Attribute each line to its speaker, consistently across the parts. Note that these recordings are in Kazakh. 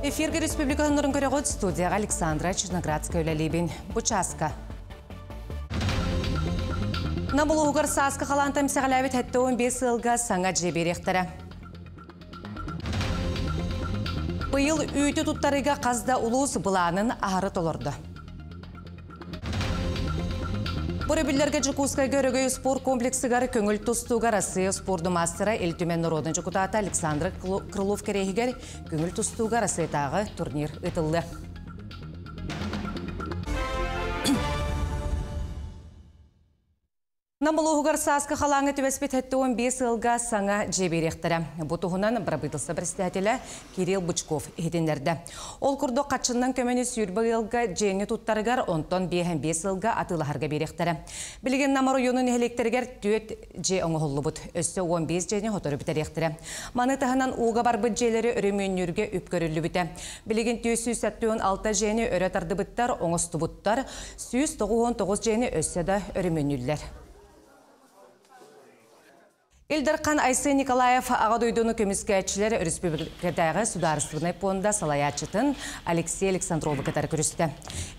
Speaker 1: Эфирге республиканың көрегод студияға Александра Черноградская өлелебен Бучаска. Намылуғыр сасқы қалантам сәғаләбет әтті 15 жылға саңа жеберектірі. Бұйыл үйті тұттарыға қазда ұлыс бұланын ағыры толырды. Бұл өбілдерге Жукускай көрігі спорт комплексігар көңіл тұстуға Россия спорды мастера Элтүмен Народын жүкутаты Александр Крылов керегігер көңіл тұстуға Россиятағы турнир ұтылды. Намылуғыр сасқы қалаңы төбеспет әтті 15 жылға саңа жеберектірі. Бұтығынан Брабытылсы председателі Кирилл Бычков едендерді. Ол күрді қатшынның көмені сүйірбі жылға жеңі тұттарығар 10-15 жылға атылығарға беректірі. Білген намар ойының әлектергер түйет же оңғылы бұд. Өсі 15 жеңі ғотыры бітеректірі. Маны тағынан уға бар бұд желері өріменнерге үпкөрілі біті. Білген түйесіз 6 жеңі өрі бұттар, оңысты бұттар, 199 жеңі өсі да өріменнерлер. Элдархан Айсы Николаев ағадойдуны көміскәтшілер республикадағы сударыстығыны понда салаячытын Алексей Александровы катар көрісті.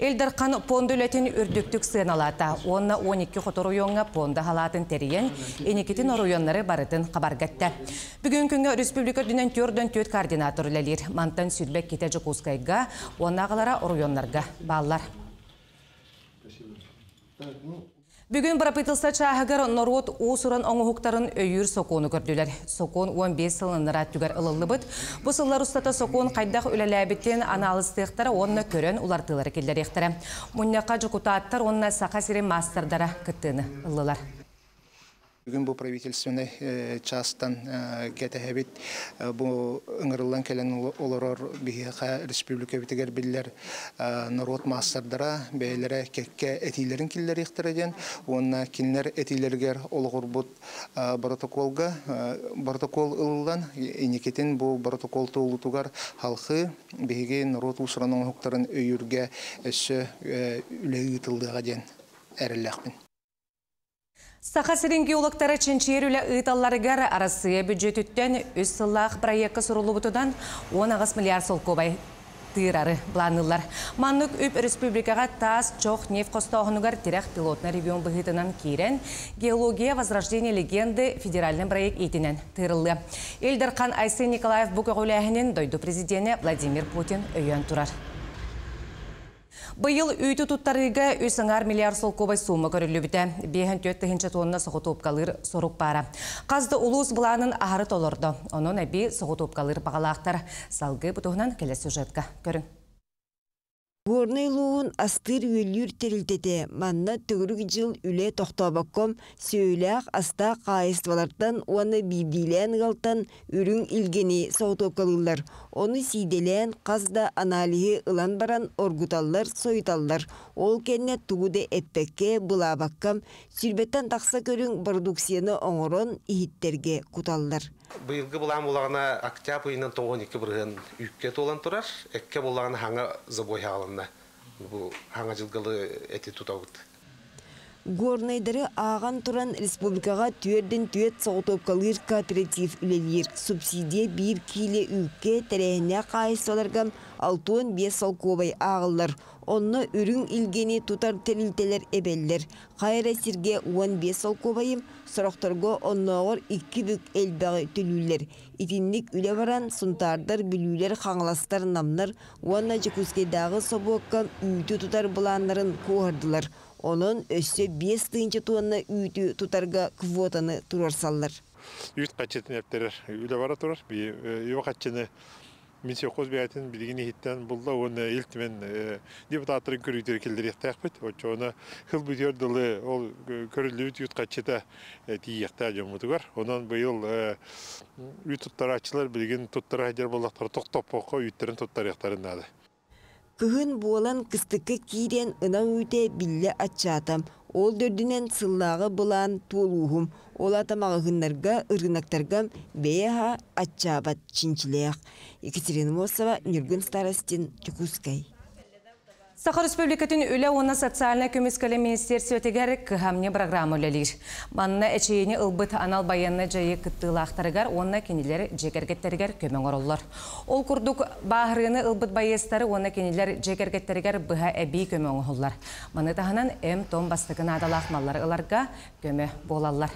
Speaker 1: Элдархан понды өлетін үрдіктік сыналата, онна 12 қотыр ойонға понда халатын терейен, енекетін оройонлары барытын қабаргатты. Бүгін күнгі республика дүнен 4-4 координатор үлелер, мантан сүрбек кете Жукускайға, онна ағалара оройонларға баллар. Бүгін Брабытылса чағығыр Норот осырын оңығықтарын өйір соқуыны көрділер. Соқуын 15 сылыныра түгер ылылы бұд. Бұл сыллар ұстата соқуын қайдақ өлеләбеттен аналыстықтары онына көрін ұлартылары келдер ектірі. Мұннаққа жүкутаттар онына сақа сирен мастардара күттіні ылылар.
Speaker 2: Бүгін бұл правительственный частан кетәхәбет бұл ыңырылан кәлін оларар бейіға республика бітігер білдер народ мастардара бәйлері кәкке әтейлерін келдер ектіреден. Онына келінер әтейлергер олғыр бұд протокол ылылан енекетін бұл протокол тұғылытуғар халқы бейге народ ұсыраның ұқтарын өйірге әсі үлі ұтылдыға ден әріліқпен.
Speaker 1: Сақа сиринги улықтары ченчерілі ұйталларығар арасыя бюджетіттен өз сыллақ проекті сұрылы бұтыдан 10 миллиард сол көбай тыырары планылар. Маннық үп республикаға тас чоқ неф қостауғынығар тирек пилотны регион бұғытынан кейрен геология возрождение легенды федеральный проект етінен тыырылы. Элдархан Айсы Николаев бұқығыләхінен дойду президенті Владимир Путин өйен тұрар. Бұйыл үйті тұттарыға 3 миллиард сол көбай суымы көрілі біті. 5-4 тонна соғытуып қалыр соруқ бара. Қазды ұлыс бұланын ағыры толырды. Оның әбі соғытуып қалыр бағалақтар. Салғы бұтығынан келесі сюжетқа көрін.
Speaker 3: Горныйлуын астыр өлір терілтеті, манна түгірік жыл үле тоқтабаққом, сөйләқ аста қайыстывалардан оны бейдейлен ғалтан үрің илгені соғытып қалылар. Оны сиделен қазда аналиғи ылан баран оргуталлар, сойталлар. Ол кәнне туғыды әппәкке бұлабаққам, сүрбеттен тақса көрің продукцияны оңырын ихиттерге құталлар.
Speaker 4: Бұйылғы бұлам олағына октябрь айынан 12 бірген үйікке толан тұрар, әкке болағына хаңа забой халынна. Бұл хаңа жылғылы әте тұтауыд.
Speaker 3: Горнайдары аған тұран республикаға түйерден түйет соғытып қалыр кооператив үлелер. Субсидия бір кейлі үйікке тәрәйіне қайысталарғам 6-5 сол көбай ағылар. Онны үрің илгені тұтар тәрілтелер әбеллер. Қайыр әсірге 15 сол көбайым, сұрақтарға оннағыр 2 бүк әлбәғі түлілер. Итінлік үлі баран сұнтардар бүлілер қаңластар намнар, онна Жукускайдағы собуаққам үйті тұтар бұланларын көғардылар. Onun össe 5 tonna үйті тұтарға квотаны тұрарсалар.
Speaker 5: Үйт қачетін әптерер үйлі бара тұрар. Үйі қачыны мен сөқоз бәйтін білгені хиттен бұлда оны елтімен депутаттырын көріктері келдер ектәк бет. Оны қыл бүтер дылы ол көрілі үйт қачыта тиекті әжемұтығар. Онан бұйыл үйт тұттары açылар білген тұттары әдер болақтары тоқтап боққа үйттерін тұттар ектарын ады.
Speaker 3: Кыһын буолан кыстыкы кирен ына үйте билле ачатам. Ол дөрдүнен сыллағы бұлан туолуғым. Ол атамағығынларға, ырынақтарға бейха ачабат чинчилеяқ. Екатерина Мосова, Нюрген Старостин, Жукускай.
Speaker 1: Сахар Республикатын үлі оны социальна көмескалі министерсі өтегер кыхамне программа өлелер. Манна әчейіне ылбыт анал баянны жайы кыттылақтарыгар, онна кенелер жекергеттерігер көмен ороллар. Ол күрдік бағырыны ылбыт байестары онна кенелер жекергеттерігер бұға әбей көмен оғылар. Маны тағынан әм том бастығын адалақ маллары ыларға көме болалар.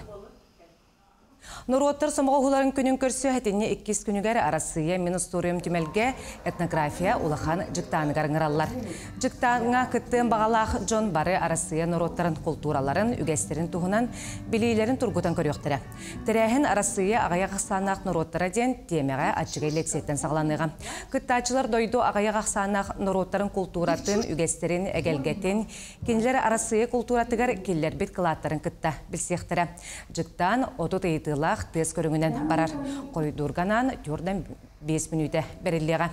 Speaker 1: Нуроттар сомоғыларын күнін көрсі әтіне 2 күнігер арасыя Министориум түмелге этнография улахан жықтанығар ғыралар. Жықтаныңа күттен бағалақ жон бары арасыя нуроттарын культураларын, үгестерін туғынан білейлерін тұрғытан көріқтірі. Тірәхін арасыя ағаяқ ақсанақ нуроттара ден темеға атшығы лексеттен сағланыға. Күттачылар дойду ағаяқ ақсанақ нуроттарын культуратын, үгестерін, әгелгетін, кенілер арасыя культуратығар келлер бет қылаттарын күтті білсектірі. Жықтан отут лақ тез көріңінен барар. Қойдурганан түрден 5 минуты беріліға.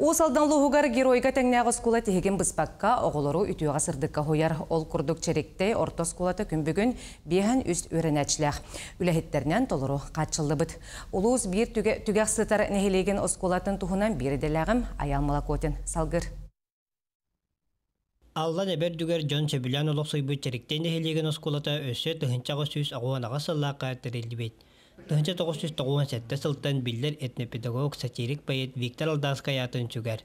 Speaker 1: Осалдан луғығар геройға тәңнәғы скула тегеген бұспаққа оғылыру үтіуға сырдыққа хойар. Ол күрдік черекте орта скулаты күн бүгін бейін үст өрінәчіләқ. Үләхеттерінен толыру қатшылды бұд. Улуыз бір түгәқ сытар нәхелеген оскулатын тұхынан бір еделәғім аялмала көтін салғыр.
Speaker 6: Аллан әбер дүгер Джон Чебілян олық сойбы черектен дәхелеген оскулата өсі тұхынчағы сөз ағуанаға сыллаққа тірелді бет. Тұхынча 997 сылттан білдер этнопедагог сатирик байет Виктор Алдаскай атын чүгер.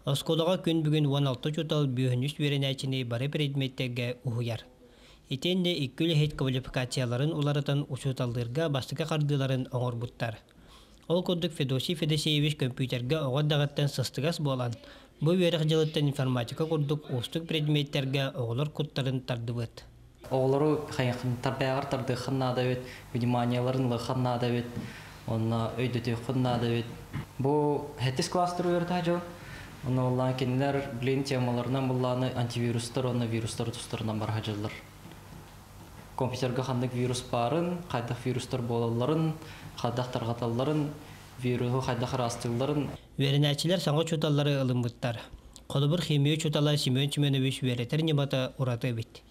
Speaker 6: Оскулаға күн бүгін 16 чутал бүйінүс верен әчіне бары предметтерге ұхуяр. Етенде иккілі хет квалификацияларын уларытын ұшуталдырға бастыға қардыларын оңыр бұттар. Ол күрдік Федосий Федосеевич компьютерге оғыр дағаттан сыстығас болан. Бұл веріқ жылыттан информатика күрдік ұстық предметтерге оғылар күттарын тарды бұд.
Speaker 7: Оғылару тарбайғар тарды қыннады өт, вниманияларын лықыннады өт, оны өйдөті қыннады өт. Бұл хәттіс кластыру өрді жол. Оны олан кенілер білен темаларынан бұлланы антивирустар, оны вирустар тұстарынан барға жылдар. Компьютерге қандық вирус барын, қайдақ вирустар болаларын, қайдақ тарғаталарын, вирусу қайдақ растыларын.
Speaker 6: Веренәчілер саңғы чуталары ылым бұттар. Қолыбыр химия чутала Семен Чеменович веретер небата ураты бит.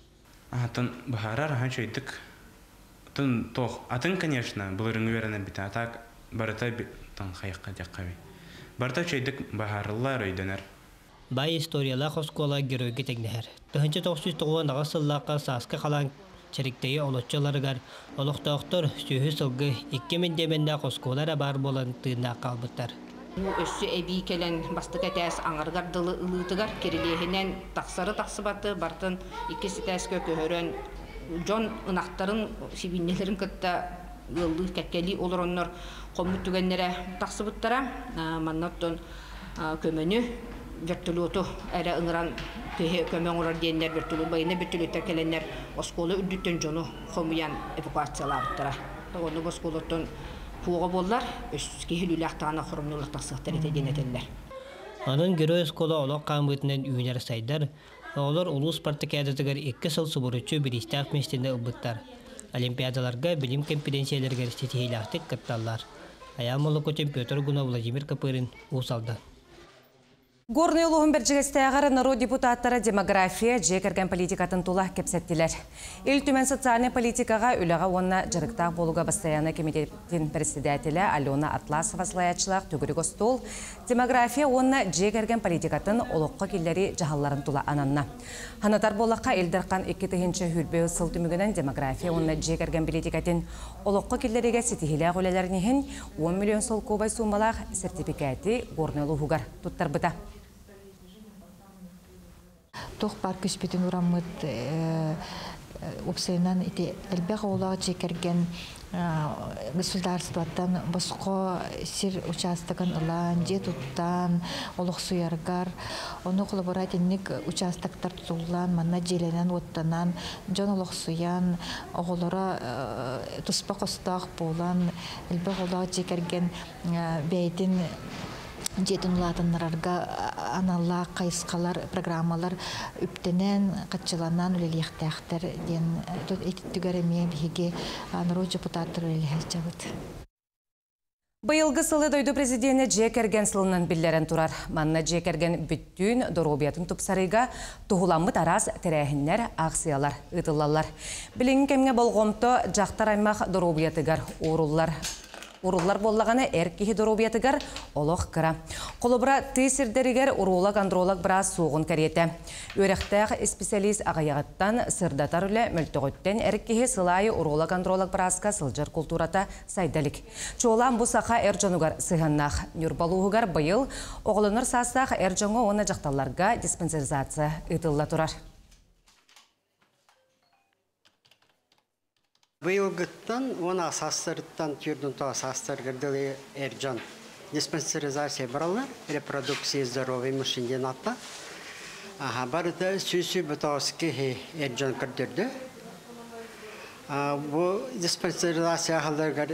Speaker 8: Атын бұхарар ахан шөйдік. Атын, конечно, бұл үріңі верені біті. Атак барыта біттің қайыққа дяққаби. Барыта шөйдік бұхарылар өйденер.
Speaker 6: Бай историялар қоскола геройге тегнәр. 1990 ағыз сыллаққа сасқы қалан черектеги олотчоларыгар олоқтоқтор сүйі сылғы 2000 қосколара бар болан тыына қалбыттар.
Speaker 9: Өссі әбей келен бастық әтәс аңырғар дылы ылытыгар керелехінен тақсары тақсыбаты бартын икесі тәскі көхөрен жон ынақтарын сибиннелерін күтті ылы кәккәли олар оннар қомыт түгенлері тақсыбыттара маннаттон көмені вертолету әрі ыңыран көмен олар дейінлер вертолет байына вертолеттер келенлер осколы үрдіттен жону қомыян эвакуациялабыттара. Оны осколеттен пуға боллар, өске хіліліқтағына құрымнылықтақ сықтар етеден етелер.
Speaker 6: Анын герой оскола олық қамытынан үйінер сайдар, олар улус партикадатығар 2 сыл сұбырычы бірістақ местенде ұлбыттар. Олимпиадаларға білім компетенцияларға стетихилақтық кытталар. Аямолы Петр Гуна Владимир Капырин ұсалды.
Speaker 1: Горный улуғын бір жігістәғары народ депутаттары демография жекерген политикатын тула кепсеттілер. Ил түмен социальный политикаға үліға онына жырықтақ болуға бастаяны комитеттің председателі Алена Атласова слаячылақ түгірі стол. Демография онына жекерген политикатын олыққа келдері жағаларын тула ананна. Ханатар болаққа елдірқан 2-тігінші хүрбеу сыл түмігінен демография онына жекерген политикатын олыққа келдеріге сетихілі ғөлелерінен 10 миллион сол көбай сумалақ сертификаты горный улуғығар тұттар бұта.
Speaker 10: Тоқ бар күспетін ұрамыд ұпсайынан әлбәқ олағы жекерген государствоттан босқо сир участогын ұлан, же тұттан, олық суяргар, оны коллаборативник участоктар тұтылан, манна желенен оттанан, жон олық суян, оғылыра тұспа қостақ болан, әлбәқ олағы жекерген бәйден жетін ұлатынларға аналла қайысқалар, программалар үптенен, қатшыланан үлелектәқтер ден түгәрі мен бігі народ депутаттар үлелектәқ жабыд.
Speaker 1: Бұйылғы сылы дойду президенті жекерген сылынан білдерін тұрар. Манна жекерген бүттін доробиятын тұпсарыға тұғыламыт араз тәрәхінлер, ақсиялар, ұтылалар. Біліңін кәмге болғымты жақтар аймақ доробиятығар орулар. уруллар боллаганы эркихи доробиятыгар олох кыра. Колобра тысырдеригер урулак андролак брас суғын кареті. Өректәк специалист ағаяғаттан сырдатар үлі мөлтіғөттен эркихи сылайы урулак андролак браска сылжар культурата сайдалик. Чолан бұ сақа әржанугар сығаннақ. Нүрбалуғығар байыл оғылыныр састақ әржаңы оны жақталарға диспансеризация ұтылла тұрар.
Speaker 11: Быйылгыттан, оны састырыттан түрдің тоға састыр кірділі әржан диспансеризация баралар, репродукция здоровый мышынден атта. Барыда сүйсі бұтауыске әржан кірдірді. Бұл диспансеризация қалдырғар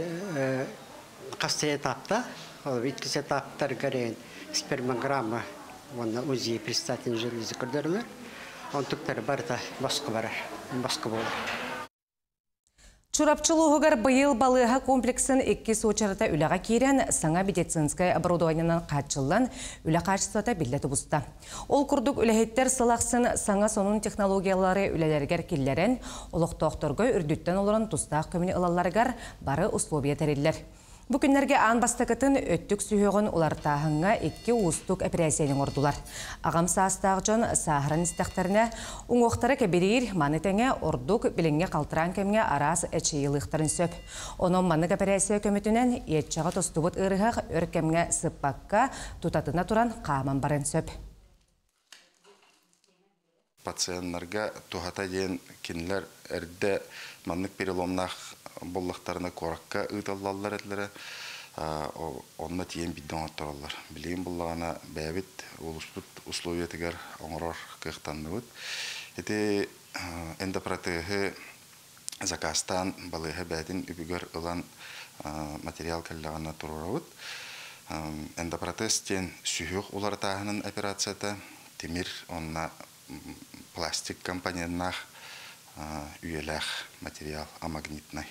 Speaker 11: қасты этапта, өткіс этаптар көрейін спермограмма, оны УЗИ предстательный железі кірдірілер. Он түктері барыда басқы барар, басқы болар.
Speaker 1: Чурапчылуғығар байыл балыға комплексін 2 сочарыта үліға керен саңа медицинская оборудованиянан қатшылан үлі қашысата білеті бұста. Ол күрдік үліхеттер сылақсын саңа сонун технологиялары үлелергер келлерін олықтоқтырғы үрдіттен олырын тұстақ көміне ылаларығар бары условия тәрелер. Бүкінлерге аң бастақытын өттік сүйеғін олартағыңа 2 ұстық операцияның ордулар. Ағам састағы жон сағырын істіқтарына ұңоқтары кәберейір манытәңе ордық біліңге қалтыран көмге арас әчейіліқтарын сөп. Оның манық операция көмітінен етчаға тостубыт ұрығақ өркемге сыппаққа тұтатына тұран қаман барын сөп.
Speaker 12: Пациентларға туғата дейін кенілер әрді манық переломнақ боллақтарына қораққа ұйталалар әділері, онына тиен бидден аттыралар. Білейін боллағана бәбіт, олыспыт, условиятығар оңырар қиқтанны өт. Әті эндопротығы закастан балығы бәдін үбігер ұлан материал кәллағана тұрыр өт. Эндопротез тен сүйіқ олар тағының операцията, темір онына пластик компаниянақ үйеләқ материал амагнитнай.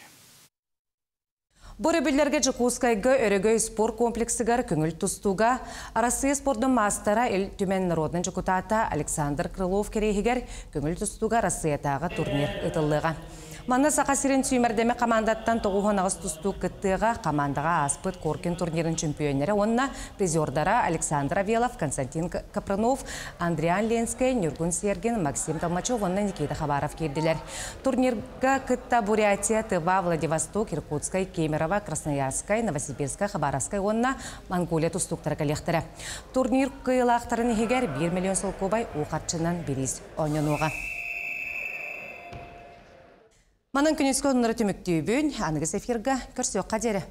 Speaker 1: Бұры білдерге Жықускайғы өрігөй спорт комплексігар көңіл тұстуға Россия спорттың мастера ел түмен народның жүкутата Александр Крылов керейгер көңіл тұстуға Россиятаға турнир ұтылыға. Манна сақасырын сүймердеме командаттан 9 тұсту күттіға командаға аспыт Коркин турнирін чемпионері онына призердара Александр Авелов, Константин Капранов, Андриан Ленскай, Нюргун Сергин, Максим Толмачев, онына Никита Хабаров келділер. Турнирға күтті Бурятия, Тыва, Владивосток, Иркутскай, Кемерово, Красноярскай, Новосибирскай, Хабаровскай, онына Монголия тұстуқтары кәлектірі. Турнир қиылақтарын егер 1 миллион сылқобай оқатшынан беріз ойнануға. Манын күнескі онлары түміктей бүйін, анығыз эфирға көрсеуққа дері.